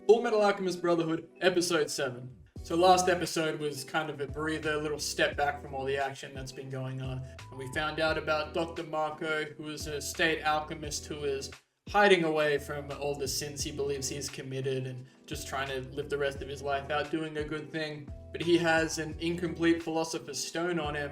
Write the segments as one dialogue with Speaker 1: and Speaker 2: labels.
Speaker 1: Fullmetal Alchemist Brotherhood, Episode 7. So last episode was kind of a breather, a little step back from all the action that's been going on. And we found out about Dr. Marco, who is a state alchemist who is hiding away from all the sins he believes he's committed and just trying to live the rest of his life out doing a good thing. But he has an incomplete Philosopher's Stone on him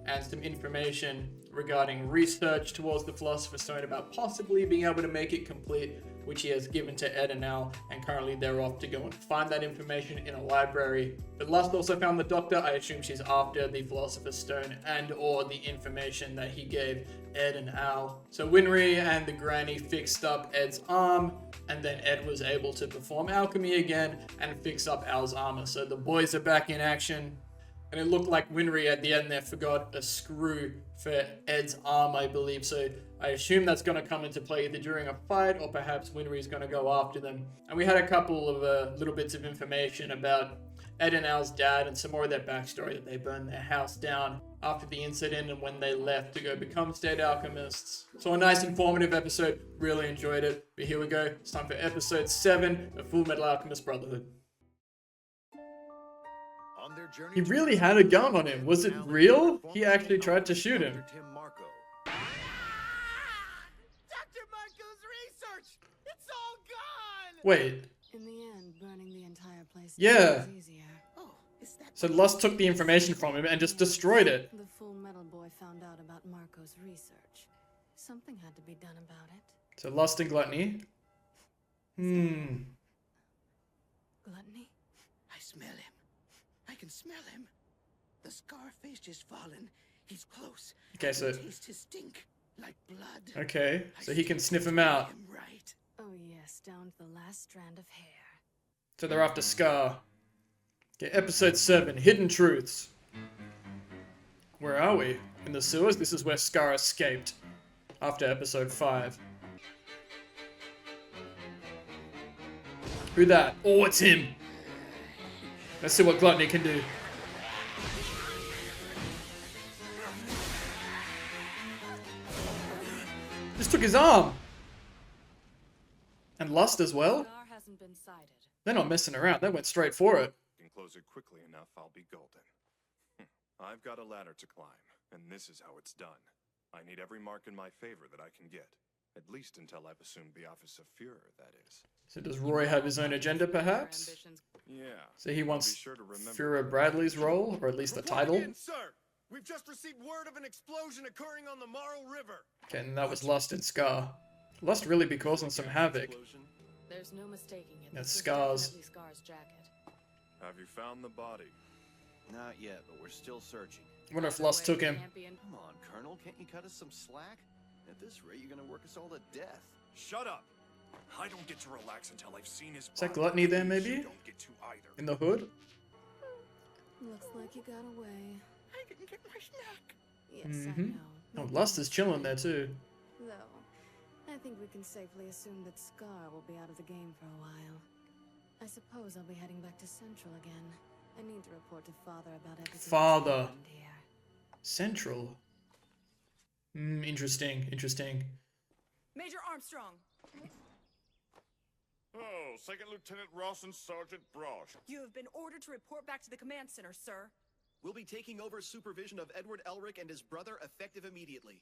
Speaker 1: and some information regarding research towards the Philosopher's Stone about possibly being able to make it complete, which he has given to Ed and Al, and currently they're off to go and find that information in a library. But Lust also found the Doctor. I assume she's after the Philosopher's Stone and or the information that he gave Ed and Al. So Winry and the Granny fixed up Ed's arm, and then Ed was able to perform alchemy again and fix up Al's armor. So the boys are back in action. And it looked like Winry at the end there forgot a screw for Ed's arm, I believe. So I assume that's going to come into play either during a fight or perhaps Winry's going to go after them. And we had a couple of little bits of information about Ed and Al's dad and some more of their backstory, that they burned their house down after the incident and when they left to go become state alchemists. So a nice informative episode. Really enjoyed it. But here we go. It's time for episode 7 of Fullmetal Alchemist Brotherhood. He really had a gun on him. Was it real? He actually tried to shoot him.
Speaker 2: Dr. Marco's research! It's all gone!
Speaker 1: Wait.
Speaker 3: In the end, burning the entire place
Speaker 1: Yeah.
Speaker 3: was easier.
Speaker 2: Oh, is that
Speaker 1: So Lust took the information from him and just destroyed it.
Speaker 3: The Fullmetal boy found out about Marco's research. Something had to be done about it.
Speaker 1: So Lust and Gluttony.
Speaker 3: Gluttony?
Speaker 2: I smell him. I can smell him. The scar face just fallen. He's close.
Speaker 1: Okay, so...
Speaker 2: I can taste his stink like blood.
Speaker 1: Okay, so he can sniff him
Speaker 2: I
Speaker 1: out.
Speaker 2: am right.
Speaker 3: Oh yes, down to the last strand of hair.
Speaker 1: So they're after Scar. Okay, episode 7, Hidden Truths. Where are we? In the sewers? This is where Scar escaped. After episode 5. Who that? Oh, it's him! Let's see what Gluttony can do. Just took his arm! And Lust as well?
Speaker 3: Scar hasn't been sighted.
Speaker 1: They're not messing around, they went straight for it.
Speaker 4: Can close it quickly enough, I'll be golden. I've got a ladder to climb, and this is how it's done. I need every mark in my favor that I can get. At least until I've assumed the office of Führer, that is.
Speaker 1: So does Roy have his own agenda, perhaps?
Speaker 4: Yeah.
Speaker 1: So he
Speaker 4: I'll
Speaker 1: wants
Speaker 4: be sure to remember
Speaker 1: Führer Bradley's role, or at least the title?
Speaker 5: In, sir. We've just received word of an explosion occurring on the Marl River.
Speaker 1: Okay, and that was Lust and Scar. Lust really be causing some havoc.
Speaker 3: There's no mistaking it.
Speaker 1: That's
Speaker 3: This is
Speaker 1: Scar's.
Speaker 3: definitely Scar's jacket.
Speaker 4: Have you found the body?
Speaker 6: Not yet, but we're still searching.
Speaker 1: I wonder if Lust took him.
Speaker 6: Come on, Colonel, can't you cut us some slack? At this rate, you're gonna work us all to death.
Speaker 4: Shut up! I don't get to relax until I've seen his
Speaker 1: Is that
Speaker 4: body.
Speaker 1: Gluttony there,
Speaker 4: You
Speaker 1: maybe?
Speaker 4: don't get to either.
Speaker 1: In the hood?
Speaker 3: Looks like you got away.
Speaker 2: I didn't get my snack.
Speaker 3: Yes, I
Speaker 1: Mhm.
Speaker 3: know.
Speaker 1: Oh, Lust is chilling there too.
Speaker 3: Though, I think we can safely assume that Scar will be out of the game for a while. I suppose I'll be heading back to Central again. I need to report to Father about everything that's
Speaker 1: Father.
Speaker 3: happened here.
Speaker 1: Central. Interesting, interesting.
Speaker 7: Major Armstrong,
Speaker 5: Oh, Second Lieutenant Ross and Sergeant Brosh.
Speaker 7: you have been ordered to report back to the command center, sir.
Speaker 6: We'll be taking over supervision of Edward Elric and his brother effective immediately.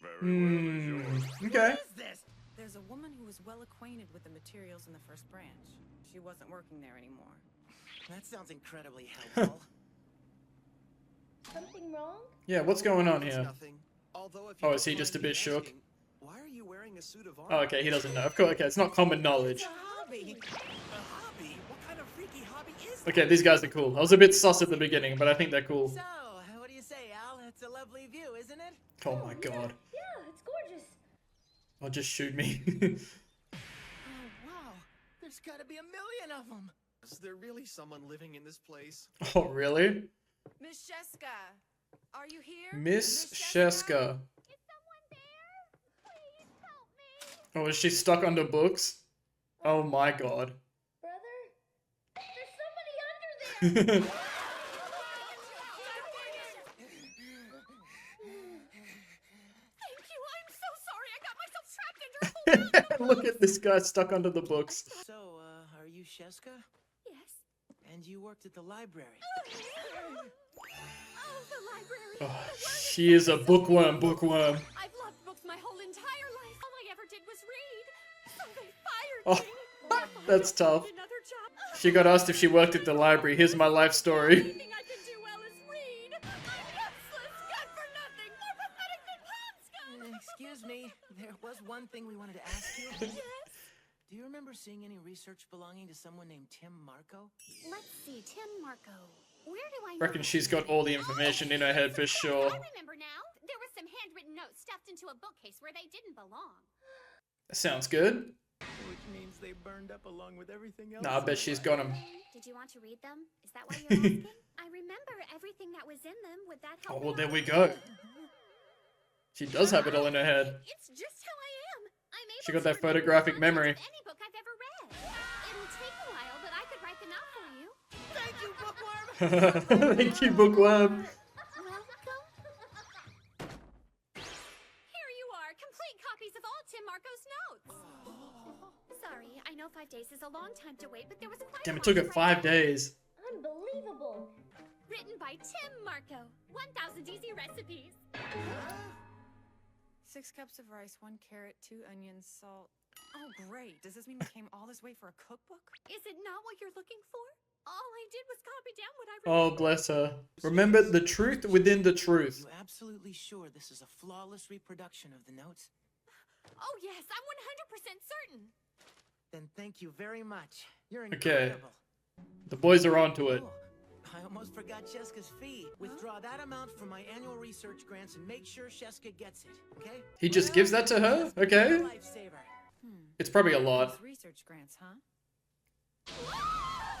Speaker 5: Very well, as yours.
Speaker 1: Okay.
Speaker 7: What is this? There's a woman who was well acquainted with the materials in the first branch. She wasn't working there anymore.
Speaker 2: That sounds incredibly helpful.
Speaker 8: Something wrong?
Speaker 1: Yeah, what's going on
Speaker 6: It's
Speaker 1: here?
Speaker 6: nothing. Although if
Speaker 1: Oh,
Speaker 6: you
Speaker 1: is he
Speaker 6: don't
Speaker 1: just a
Speaker 6: mind me
Speaker 1: bit shook?
Speaker 6: asking, why are you wearing a suit of armor?
Speaker 1: Oh, okay, he doesn't know. Of course, okay, it's not common knowledge.
Speaker 2: It's a hobby. A hobby? What kind of freaky hobby is that?
Speaker 1: Okay, these guys are cool. I was a bit sus at the beginning, but I think they're cool.
Speaker 2: So, what do you say, Al? It's a lovely view, isn't it?
Speaker 1: Oh my god.
Speaker 8: Yeah, it's gorgeous.
Speaker 1: Oh, just shoot me.
Speaker 2: Oh, wow. There's gotta be a million of them.
Speaker 6: Is there really someone living in this place?
Speaker 1: Oh, really?
Speaker 7: Miss Sheska, are you here?
Speaker 1: Miss Sheska.
Speaker 8: Is someone there? Please help me.
Speaker 1: Oh, is she stuck under books? Oh my god.
Speaker 8: Brother? There's somebody under there.
Speaker 7: Thank you. I'm so sorry. I got myself trapped under a whole
Speaker 1: Look at this guy stuck under the books.
Speaker 2: So, you Sheska?
Speaker 3: Yes.
Speaker 2: And you worked at the library.
Speaker 3: Oh, the library.
Speaker 1: Oh, she is a bookworm.
Speaker 3: I've loved books my whole entire life. All I ever did was read. So they fired
Speaker 1: Oh,
Speaker 3: me.
Speaker 1: that's tough.
Speaker 3: Another job.
Speaker 1: She got asked if she worked at the library. Here's my life story.
Speaker 3: The only thing I can do well is read. I'm useless, good for nothing, more pathetic than pond scum.
Speaker 2: Excuse me, there was one thing we wanted to ask you.
Speaker 3: Yes.
Speaker 2: Do you remember seeing any research belonging to someone named Tim Marco?
Speaker 8: Let's see, Tim Marco. Where do I
Speaker 1: Reckon
Speaker 8: know
Speaker 1: she's
Speaker 8: him?
Speaker 1: got all the information in her head for sure.
Speaker 8: I remember now. There was some handwritten notes stuffed into a bookcase where they didn't belong.
Speaker 1: Sounds good.
Speaker 2: Which means they burned up along with everything else.
Speaker 1: Nah, I bet she's got him.
Speaker 8: Did you want to read them? Is that why you're asking? I remember everything that was in them. Would that help?
Speaker 1: Oh, well,
Speaker 8: me
Speaker 1: there
Speaker 8: out?
Speaker 1: we go. She does have it all in her head.
Speaker 8: It's just how I am. I'm able
Speaker 1: She got
Speaker 8: to
Speaker 1: that
Speaker 8: remember
Speaker 1: photographic
Speaker 8: the contents
Speaker 1: memory.
Speaker 8: of any book I've ever read. It'll take a while, but I could write them out for you.
Speaker 2: Thank you, bookworm!
Speaker 1: Thank you, bookworm.
Speaker 8: Welcome. Here you are, complete copies of all Tim Marco's notes. Sorry, I know 5 days is a long time to wait, but there was quite
Speaker 1: Damn,
Speaker 8: a
Speaker 1: it took
Speaker 8: lot
Speaker 1: her
Speaker 8: to write
Speaker 1: 5 days.
Speaker 8: Unbelievable. Written by Tim Marco. 1,000 easy recipes.
Speaker 7: 6 cups of rice, 1 carrot, 2 onions, salt. Oh, great. Does this mean we came all this way for a cookbook?
Speaker 8: Is it not what you're looking for? All I did was copy down what I
Speaker 1: Oh,
Speaker 8: remembered.
Speaker 1: bless her. Remember the truth within the truth.
Speaker 2: You absolutely sure this is a flawless reproduction of the notes?
Speaker 8: Oh, yes, I'm 100% certain.
Speaker 2: Then thank you very much. You're
Speaker 1: Okay.
Speaker 2: incredible.
Speaker 1: The boys are onto it.
Speaker 2: Oh, I almost forgot Sheska's fee. Withdraw that amount from my annual research grants and make sure Sheska gets it, okay?
Speaker 1: He just gives that to her? Okay.
Speaker 2: Lifesaver.
Speaker 1: It's probably a lot.
Speaker 7: Those research grants, huh?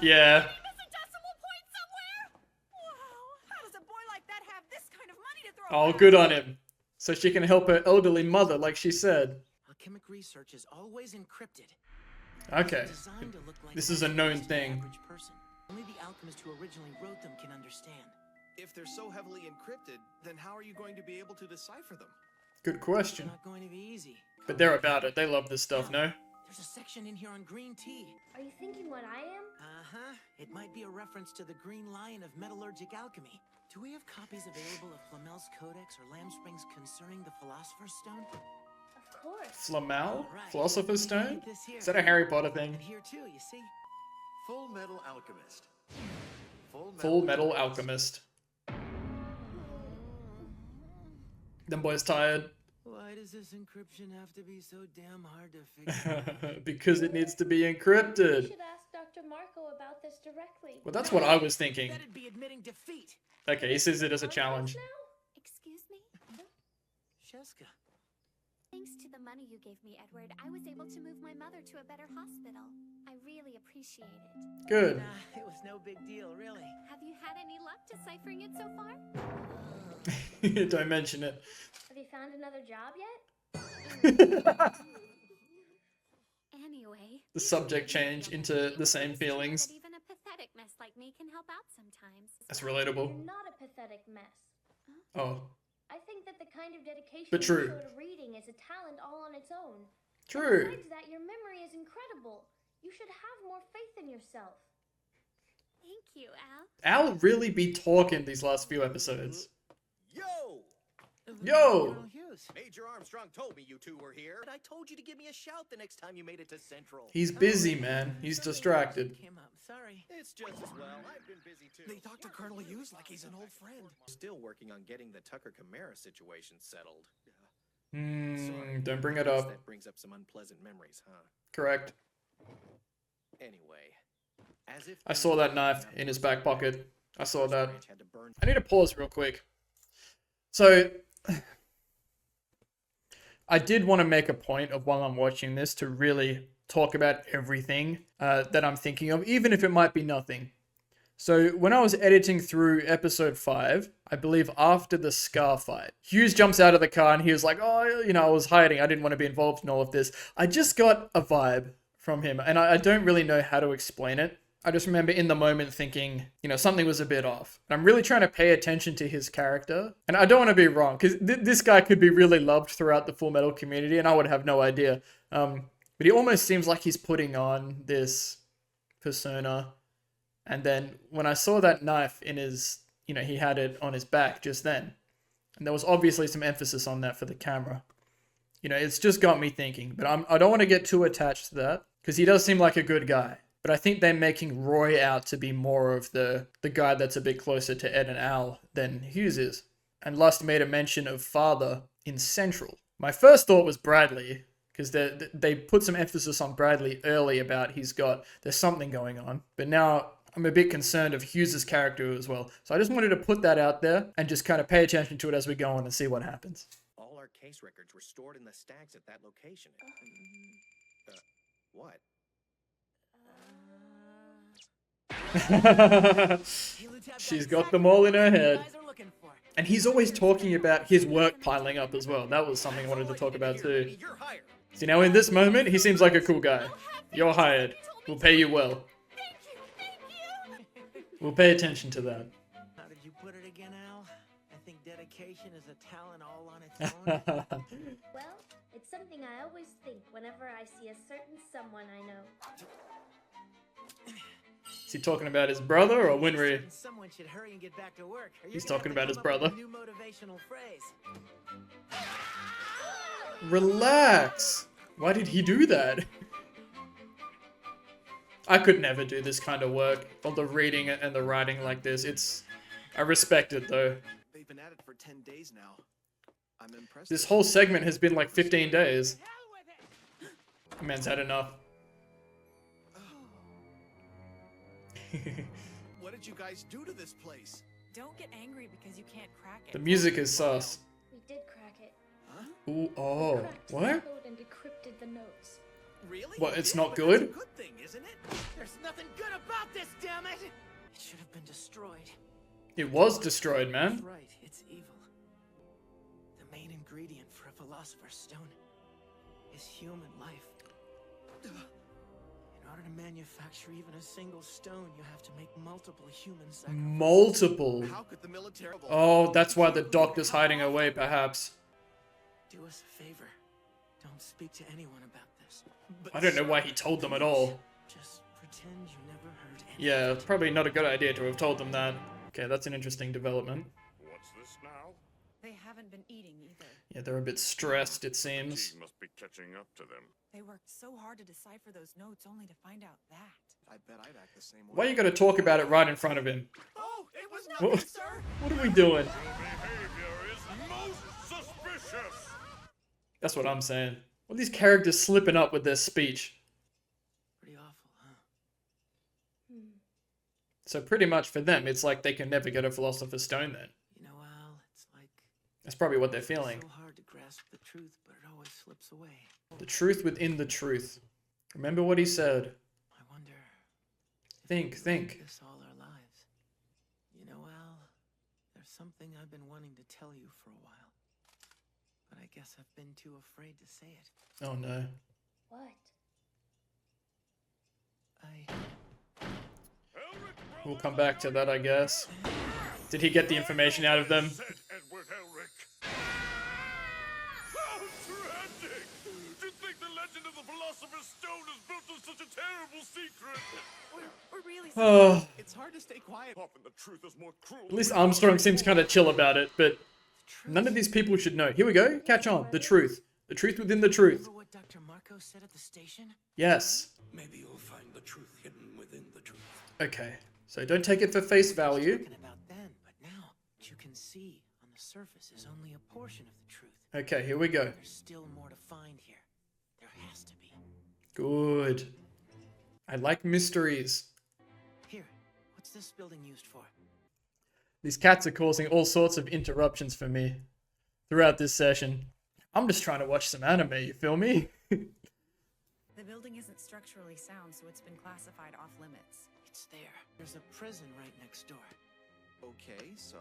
Speaker 1: Yeah.
Speaker 8: Did I miss a decimal point somewhere?
Speaker 7: Wow, how does a boy like that have this kind of money to throw
Speaker 1: Oh,
Speaker 7: around?
Speaker 1: good on him. So she can help her elderly mother, like she said.
Speaker 2: Alchemic research is always encrypted.
Speaker 1: Okay.
Speaker 2: It's designed to look like
Speaker 1: This is a known
Speaker 2: to the
Speaker 1: thing.
Speaker 2: average person. Only the alchemist who originally wrote them can understand.
Speaker 6: If they're so heavily encrypted, then how are you going to be able to decipher them?
Speaker 1: Good
Speaker 2: It's
Speaker 1: question.
Speaker 2: not going to be easy.
Speaker 1: But they're about it. They love this stuff, no?
Speaker 2: There's a section in here on green tea.
Speaker 8: Are you thinking what I am?
Speaker 2: Uh-huh. It might be a reference to the Green Lion of metallurgic alchemy. Do we have copies available of Flamel's Codex or Lamb Springs concerning the Philosopher's Stone?
Speaker 8: Of course.
Speaker 1: Flamel?
Speaker 2: Right.
Speaker 1: Philosopher's Stone?
Speaker 2: Like this here.
Speaker 1: Is that a Harry Potter thing?
Speaker 2: And here too, you see?
Speaker 6: Fullmetal Alchemist.
Speaker 1: Full Metal Alchemist. Them boys tired.
Speaker 2: Why does this encryption have to be so damn hard to figure?
Speaker 1: Because it needs to be encrypted.
Speaker 8: should ask Dr. Marco about this directly.
Speaker 1: Well, that's what I was thinking.
Speaker 2: That'd be admitting defeat.
Speaker 1: Okay, he sees it as a challenge.
Speaker 8: Excuse me?
Speaker 2: Sheska.
Speaker 8: Thanks to the money you gave me, Edward, I was able to move my mother to a better hospital. I really appreciate it.
Speaker 1: Good.
Speaker 2: Nah, it was no big deal, really.
Speaker 8: Have you had any luck deciphering it so far?
Speaker 1: Don't mention it.
Speaker 8: Have you found another job yet? Anyway.
Speaker 1: The subject change into the same feelings.
Speaker 8: That even a pathetic mess like me can help out sometimes.
Speaker 1: That's relatable.
Speaker 8: You're not a pathetic mess.
Speaker 1: Oh,
Speaker 8: I think that the kind of dedication
Speaker 1: But true.
Speaker 8: you show to reading is a talent all on its own.
Speaker 1: true.
Speaker 8: Besides that, your memory is incredible. You should have more faith in yourself. Thank you, Al.
Speaker 1: Al really be talking these last few episodes.
Speaker 6: Yo!
Speaker 1: Yo!
Speaker 2: Colonel Hughes.
Speaker 6: Major Armstrong told me you two were here, but I told you to give me a shout the next time you made it to Central.
Speaker 1: He's busy, man. He's
Speaker 2: Something
Speaker 1: distracted.
Speaker 2: Came up. Sorry.
Speaker 6: It's just as well. I've been busy too.
Speaker 5: They talk to Colonel Hughes like he's an old friend.
Speaker 6: Still working on getting the Tucker Chimera situation settled.
Speaker 1: Don't bring it
Speaker 6: Guess
Speaker 1: up.
Speaker 6: That brings up some unpleasant memories, huh?
Speaker 1: Correct.
Speaker 6: Anyway, as if
Speaker 1: I saw that knife in his back pocket. I saw that.
Speaker 6: Branch had to burn
Speaker 1: I need to pause real quick. So, I did want to make a point of while I'm watching this to really talk about everything that I'm thinking of, even if it might be nothing. So, when I was editing through episode 5, I believe after the Scar fight, Hughes jumps out of the car and he was like, oh, you know, I was hiding. I didn't want to be involved in all of this. I just got a vibe from him, and I don't really know how to explain it. I just remember in the moment thinking, you know, something was a bit off. And I'm really trying to pay attention to his character. And I don't want to be wrong, because this guy could be really loved throughout the Fullmetal community, and I would have no idea. But he almost seems like he's putting on this persona. And then when I saw that knife in his, he had it on his back just then. And there was obviously some emphasis on that for the camera. It's just got me thinking. But I don't want to get too attached to that, because he does seem like a good guy. But I think they're making Roy out to be more of the guy that's a bit closer to Ed and Al than Hughes is. And Lust made a mention of father in Central. My first thought was Bradley, because they put some emphasis on Bradley early about there's something going on. But now I'm a bit concerned of Hughes' character as well. So I just wanted to put that out there and just kind of pay attention to it as we go on and see what happens.
Speaker 9: All our case records were stored in the stacks at that location. What?
Speaker 1: She's got them all in her head. And he's always talking about his work piling up as well. That was something I wanted to talk about too. See, now in this moment, he seems like a cool guy. You're hired. We'll pay you well. We'll pay attention to that.
Speaker 2: How did you put it again, Al? I think dedication is a talent all on its own.
Speaker 10: Well, it's something I always think whenever I see a certain someone I know.
Speaker 1: Is he talking about his brother or Winry?
Speaker 2: Someone should hurry and get back to work.
Speaker 1: He's talking about his brother.
Speaker 2: New motivational phrase.
Speaker 1: Relax. Why did he do that? I could never do this kind of work. All the reading and the writing like this. I respect it though.
Speaker 6: They've been at it for 10 days now. I'm impressed.
Speaker 1: This whole segment has been like 15 days. Man's had enough.
Speaker 6: What did you guys do to this place?
Speaker 7: Don't get angry because you can't crack it.
Speaker 1: The music is sus.
Speaker 10: We did crack it.
Speaker 6: Huh?
Speaker 1: Ooh, oh,
Speaker 10: Cracked the
Speaker 1: what?
Speaker 10: code and decrypted the notes.
Speaker 6: Really?
Speaker 1: What, it's
Speaker 6: Yeah,
Speaker 1: not
Speaker 6: but
Speaker 1: good?
Speaker 6: That's a good thing, isn't it?
Speaker 2: There's nothing good about this, damn it! It should have been destroyed.
Speaker 1: It was destroyed,
Speaker 2: That's
Speaker 1: man.
Speaker 2: right, it's evil. The main ingredient for a philosopher's stone is human life. In order to manufacture even a single stone, you have to make multiple human sacrifices.
Speaker 1: Multiple.
Speaker 6: How could the military...
Speaker 1: Oh, that's why the doctor's hiding away, perhaps.
Speaker 2: Do us a favor. Don't speak to anyone about this.
Speaker 6: But
Speaker 1: I don't know why he told them at all.
Speaker 2: Just pretend you never heard anything.
Speaker 1: Yeah, it's probably not a good idea to have told them that. Okay, that's an interesting development.
Speaker 5: What's this now?
Speaker 7: They haven't been eating either.
Speaker 1: Yeah, they're a bit stressed, it seems.
Speaker 5: He must be catching up to them.
Speaker 7: They worked so hard to decipher those notes only to find out that.
Speaker 6: I bet I'd act the same way.
Speaker 1: Why you gotta talk about it right in front of him?
Speaker 6: Oh, it was
Speaker 1: What,
Speaker 6: nothing, sir!
Speaker 1: what are we doing?
Speaker 5: Your behavior is most suspicious!
Speaker 1: That's what I'm saying. What are these characters slipping up with their speech?
Speaker 2: Pretty awful, huh?
Speaker 1: So pretty much for them, it's like they can never get a Philosopher's Stone then.
Speaker 2: You know, Al, it's like
Speaker 1: That's probably what they're feeling.
Speaker 2: so hard to grasp the truth, but it always slips away.
Speaker 1: The truth within the truth. Remember what he said.
Speaker 2: I wonder. if
Speaker 1: Think,
Speaker 2: we've
Speaker 1: think.
Speaker 2: lived this all our lives. You know, Al, there's something I've been wanting to tell you for a while, but I guess I've been too afraid to say it.
Speaker 1: Oh no.
Speaker 10: What?
Speaker 1: We'll come back to that, I guess. Did he get the information out of them?
Speaker 5: Said Edward Elric. How tragic! To think the legend of the Philosopher's Stone is built on such a terrible secret!
Speaker 7: We're really
Speaker 1: Oh,
Speaker 6: It's hard to stay quiet.
Speaker 5: Often the truth is more cruel.
Speaker 1: at least Armstrong seems kind of chill about it, but none of these people should know. Here we go. Catch on. The truth. The truth within the truth.
Speaker 2: Remember what Dr. Marco said at the station?
Speaker 1: Yes.
Speaker 11: Maybe you'll find the truth hidden within the truth.
Speaker 1: Okay. So don't take it for face value.
Speaker 2: Talking about then, but now what you can see on the surface is only a portion of the truth.
Speaker 1: Okay, here we go.
Speaker 2: There's still more to find here. There has to be.
Speaker 1: Good. I like mysteries.
Speaker 2: Here, what's this building used for?
Speaker 1: These cats are causing all sorts of interruptions for me throughout this session. I'm just trying to watch some anime, you feel me?
Speaker 7: The building isn't structurally sound, so it's been classified off limits.
Speaker 2: It's there. There's a prison right next door.
Speaker 6: Okay, so?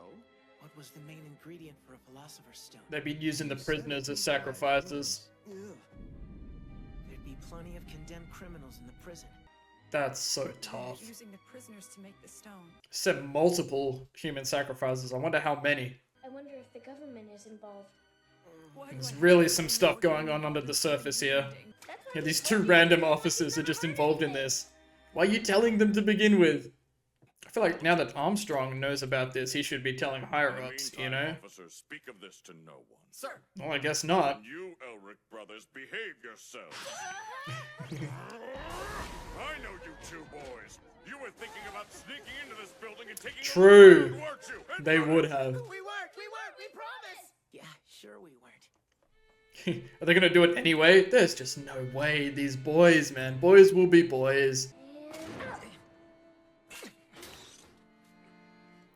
Speaker 2: What was the main ingredient for a philosopher's stone?
Speaker 1: They've been using the prisoners as sacrifices.
Speaker 2: Ugh. There'd be plenty of condemned criminals in the prison.
Speaker 1: That's so
Speaker 7: They're
Speaker 1: tough.
Speaker 7: using the prisoners to make the stone.
Speaker 1: Said multiple human sacrifices. I wonder how many.
Speaker 10: I wonder if the government is involved.
Speaker 7: Why do
Speaker 1: There's
Speaker 7: I have
Speaker 1: really
Speaker 7: to
Speaker 1: some
Speaker 7: know
Speaker 1: stuff
Speaker 7: what
Speaker 1: going
Speaker 7: you're
Speaker 1: on under the
Speaker 7: doing?
Speaker 1: surface here.
Speaker 10: That's why
Speaker 1: Yeah,
Speaker 10: we
Speaker 1: these
Speaker 10: told
Speaker 1: two
Speaker 10: you
Speaker 1: random
Speaker 10: never
Speaker 1: officers are
Speaker 10: heard
Speaker 1: just
Speaker 10: anything.
Speaker 1: involved in this. Why are you telling them to begin with? I feel like now that Armstrong knows about this, he should be telling higher-ups, you know?
Speaker 5: Officers, speak of this to no one.
Speaker 2: Sir.
Speaker 1: Well, I guess not.
Speaker 5: And you, Elric brothers, behave yourselves. I know you two boys. You were thinking about sneaking into this building and taking
Speaker 1: True.
Speaker 5: over, weren't you? And
Speaker 1: They would have.
Speaker 2: We weren't, we promise. Yeah, sure we weren't.
Speaker 1: Are they gonna do it anyway? There's just no way. These boys, man. Boys will be boys.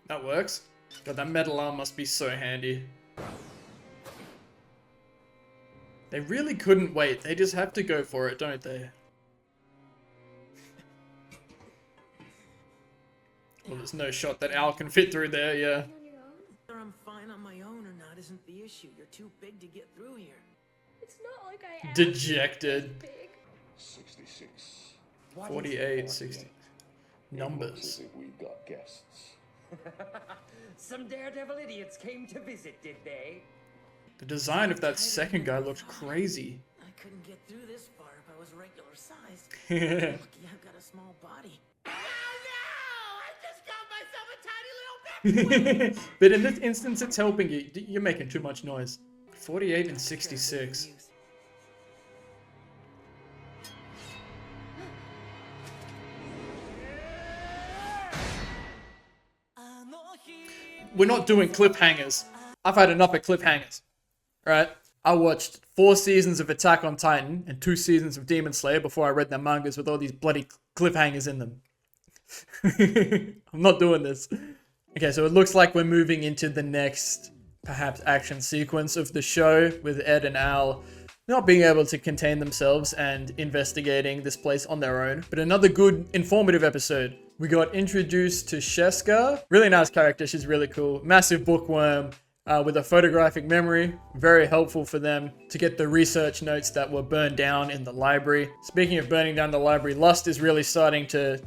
Speaker 1: That works. God, that metal arm must be so handy. They really couldn't wait. They just have to go for it, don't they? Well, there's no shot that Al can fit through there, yeah.
Speaker 2: Whether I'm fine on my own or not isn't the issue. You're too big to get through here.
Speaker 8: It's not like I am.
Speaker 1: Dejected.
Speaker 8: Big.
Speaker 11: 66.
Speaker 1: 48, 60. Numbers.
Speaker 11: We've got guests.
Speaker 12: Some daredevil idiots came to visit, did they?
Speaker 1: The design of that second guy looked crazy.
Speaker 2: I couldn't get through this far if I was regular sized.
Speaker 1: Yeah.
Speaker 2: Lucky I've got a small body.
Speaker 1: But in this instance, it's helping you. You're making too much noise. 48 and 66. We're not doing cliffhangers. I've had enough of cliffhangers. Right? I watched 4 seasons of Attack on Titan and 2 seasons of Demon Slayer before I read their mangas with all these bloody cliffhangers in them. I'm not doing this. Okay, so it looks like we're moving into the next, perhaps, action sequence of the show with Ed and Al not being able to contain themselves and investigating this place on their own. But another good, informative episode. We got introduced to Sheska. Really nice character. She's really cool. Massive bookworm with a photographic memory. Very helpful for them to get the research notes that were burned down in the library. Speaking of burning down the library, Lust is really starting to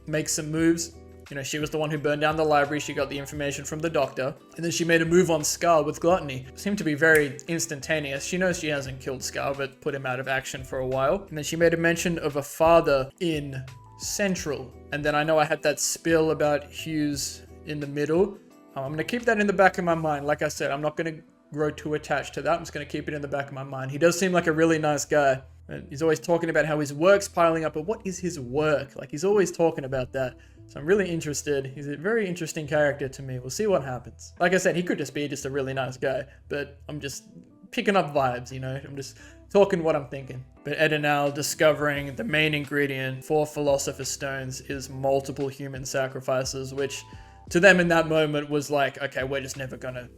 Speaker 1: make some moves. You know, she was the one who burned down the library. She got the information from the doctor. And then she made a move on Scar with Gluttony. Seemed to be very instantaneous. She knows she hasn't killed Scar, but put him out of action for a while. And then she made a mention of a father in Central. And then I know I had that spill about Hughes in the middle. I'm going to keep that in the back of my mind. Like I said, I'm not going to grow too attached to that. I'm just going to keep it in the back of my mind. He does seem like a really nice guy. And he's always talking about how his work's piling up, but what is his work? Like, he's always talking about that. So I'm really interested. He's a very interesting character to me. We'll see what happens. Like I said, he could just be just a really nice guy, but I'm just picking up vibes, you know? I'm just talking what I'm thinking. But Ed and Al discovering the main ingredient for Philosopher's Stones is multiple human sacrifices, which to them in that moment was like, okay, we're just never gonna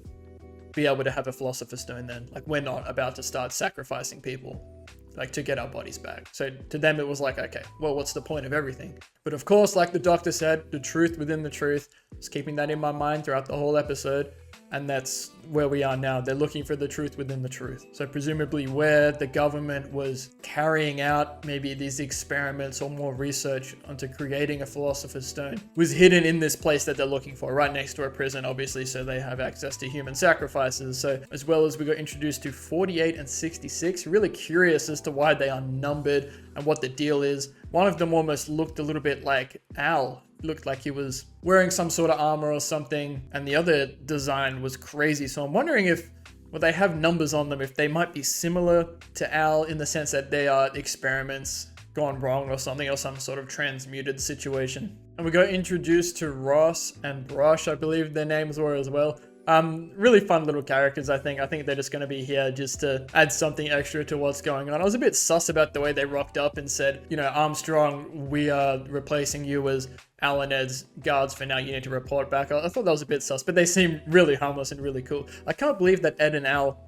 Speaker 1: be able to have a Philosopher's Stone then. Like, we're not about to start sacrificing people, like, to get our bodies back. So to them it was like, okay, well, what's the point of everything? But of course, like the doctor said, the truth within the truth. I was keeping that in my mind throughout the whole episode. And that's where we are now. They're looking for the truth within the truth. So presumably where the government was carrying out maybe these experiments or more research onto creating a Philosopher's Stone was hidden in this place that they're looking for, right next to a prison, obviously, so they have access to human sacrifices. So as well as we got introduced to 48 and 66, really curious as to why they are numbered and what the deal is. One of them almost looked a little bit like Al. Looked like he was wearing some sort of armor or something, and the other design was crazy. So I'm wondering if, well, they have numbers on them, if they might be similar to Al in the sense that they are experiments gone wrong or something, or some sort of transmuted situation. And we got introduced to Ross and Brush, I believe their names were as well. Really fun little characters, I think. I think they're just going to be here just to add something extra to what's going on. I was a bit sus about the way they rocked up and said, you know, Armstrong, we are replacing you as Al and Ed's guards for now. You need to report back. I thought that was a bit sus, but they seem really harmless and really cool. I can't believe that Ed and Al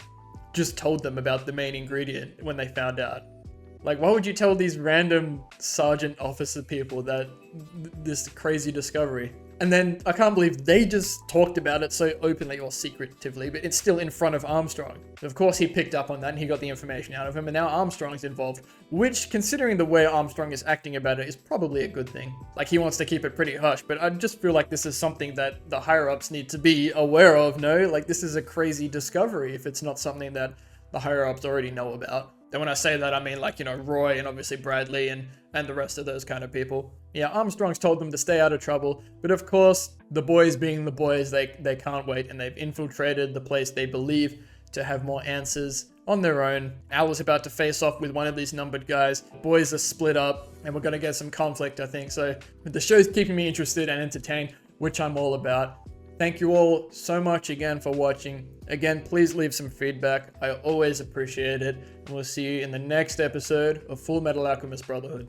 Speaker 1: just told them about the main ingredient when they found out. Like, why would you tell these random sergeant officer people that this crazy discovery? And then I can't believe they just talked about it so openly or secretively, but it's still in front of Armstrong. Of course, he picked up on that and he got the information out of him, and now Armstrong's involved, which, considering the way Armstrong is acting about it, is probably a good thing. Like, he wants to keep it pretty hush, but I just feel like this is something that the higher-ups need to be aware of, no? Like, this is a crazy discovery if it's not something that the higher-ups already know about. And when I say that, I mean like, Roy and obviously Bradley and the rest of those kind of people. Yeah, Armstrong's told them to stay out of trouble, but of course, the boys being the boys, they can't wait, and they've infiltrated the place they believe to have more answers on their own. Owl's about to face off with one of these numbered guys. Boys are split up, and we're gonna get some conflict, I think. So the show's keeping me interested and entertained, which I'm all about. Thank you all so much again for watching. Again, please leave some feedback. I always appreciate it. And we'll see you in the next episode of Fullmetal Alchemist Brotherhood.